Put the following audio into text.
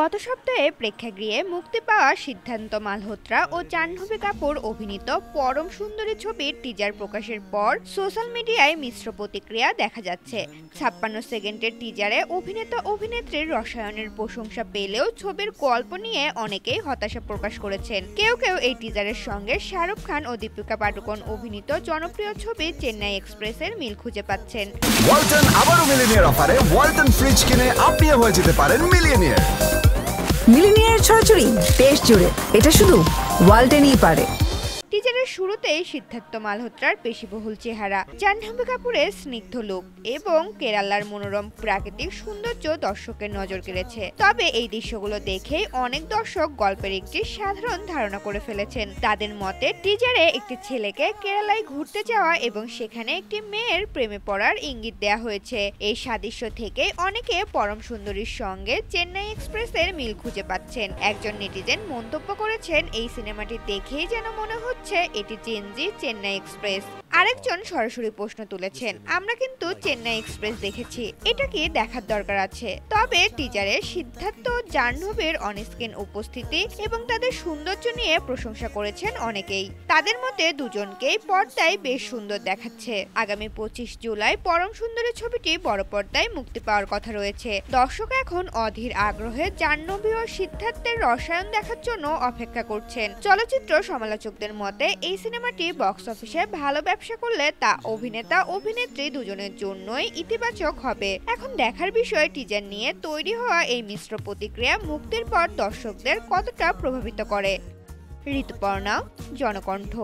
গত সপ্তাহে প্রেক্ষাগৃহে মুক্তি পাওয়া সিদ্ধান্ত মালহোত্রা ও জাহ্নবী কাপুর অভিনীত পরম সুন্দরী ছবির টিজার প্রকাশের পর সোশ্যাল মিডিয়ায় মিশ্র প্রতিক্রিয়া দেখা যাচ্ছে। 56 সেকেন্ডের টিজারে অভিনেতা অভিনেত্রীর রসায়নের প্রশংসা পেলেও ছবির গল্প নিয়ে অনেকেই হতাশা প্রকাশ করেছেন। কেউ কেউ এই টিজারের সঙ্গে শাহরুখ খান ও দীপিকা পাডুকোন অভিনীত জনপ্রিয় ছবি চেন্নাই এক্সপ্রেসের মিল খুঁজে পাচ্ছেন। ওয়ালটন আবারও মিলিনিয়ার অফারে ওয়ালটন ফ্রিজ কিনে আপনিও হয়ে যেতে পারেন মিলিয়নিয়ার। মিলিনিয়ার ছড়াছড়ি দেশ জুড়ে, এটা শুধু ওয়ালটেনই পারে। টিজারের শুরুতেই সিদ্ধার্থ মালহোত্রার পেশিবহুল চেহারা, জাহ্নবী কাপুরের স্নিগ্ধ লুক এবং কেরালার মনোরম প্রাকৃতিক সৌন্দর্য দর্শকের নজর কেড়েছে। তবে এই দৃশ্যগুলো দেখেই অনেক দর্শক গল্পের একটি সাধারণ ধারণা করে ফেলেছেন। তাদের মতে টিজারে একটি ছেলেকে কেরালায় ঘুরতে যাওয়া এবং সেখানে একটি মেয়ের প্রেমে পড়ার ইঙ্গিত দেওয়া হয়েছে। এই সাদৃশ্য থেকে অনেকে পরম সুন্দরীর সঙ্গে চেন্নাই এক্সপ্রেসের মিল খুঁজে পাচ্ছেন। একজন নেটিজেন মন্তব্য করেছেন, এই সিনেমাটি দেখেই যেন মনে হচ্ছে এটি জেনজি চেন্নাই এক্সপ্রেস। আরেকজন সরাসরি প্রশ্ন তুলেছেন, আমরা কিন্তু চেন্নাই এক্সপ্রেস দেখেছি, এটা কি দেখার দরকার আছে? তবে টিজারে সিদ্ধার্থ জাহ্নবীর অনস্ক্রিন উপস্থিতি এবং তাদের সৌন্দর্য নিয়ে প্রশংসা করেছেন অনেকেই। তাদের মতে দুজনকেই পর্দায় বেশ সুন্দর দেখাচ্ছে। আগামী 25 জুলাই পরম সুন্দরী ছবিটি বড় পর্দায় মুক্তি পাওয়ার কথা রয়েছে। দর্শক এখন অধীর আগ্রহে জাহ্নবী ও সিদ্ধার্থের রসায়ন দেখার জন্য অপেক্ষা করছেন। চলচ্চিত্র সমালোচকদের মতে এই সিনেমাটি বক্স অফিসে ভালো ব্যবসা করলে তা অভিনেতা অভিনেত্রী দুজনের জন্যই ইতিবাচক হবে। এখন দেখার বিষয় টিজার নিয়ে তৈরি হওয়া এই মিশ্র প্রতিক্রিয়া মুক্তির পর দর্শকদের কতটা প্রভাবিত করে। ঋতুপর্ণা, জনকণ্ঠ।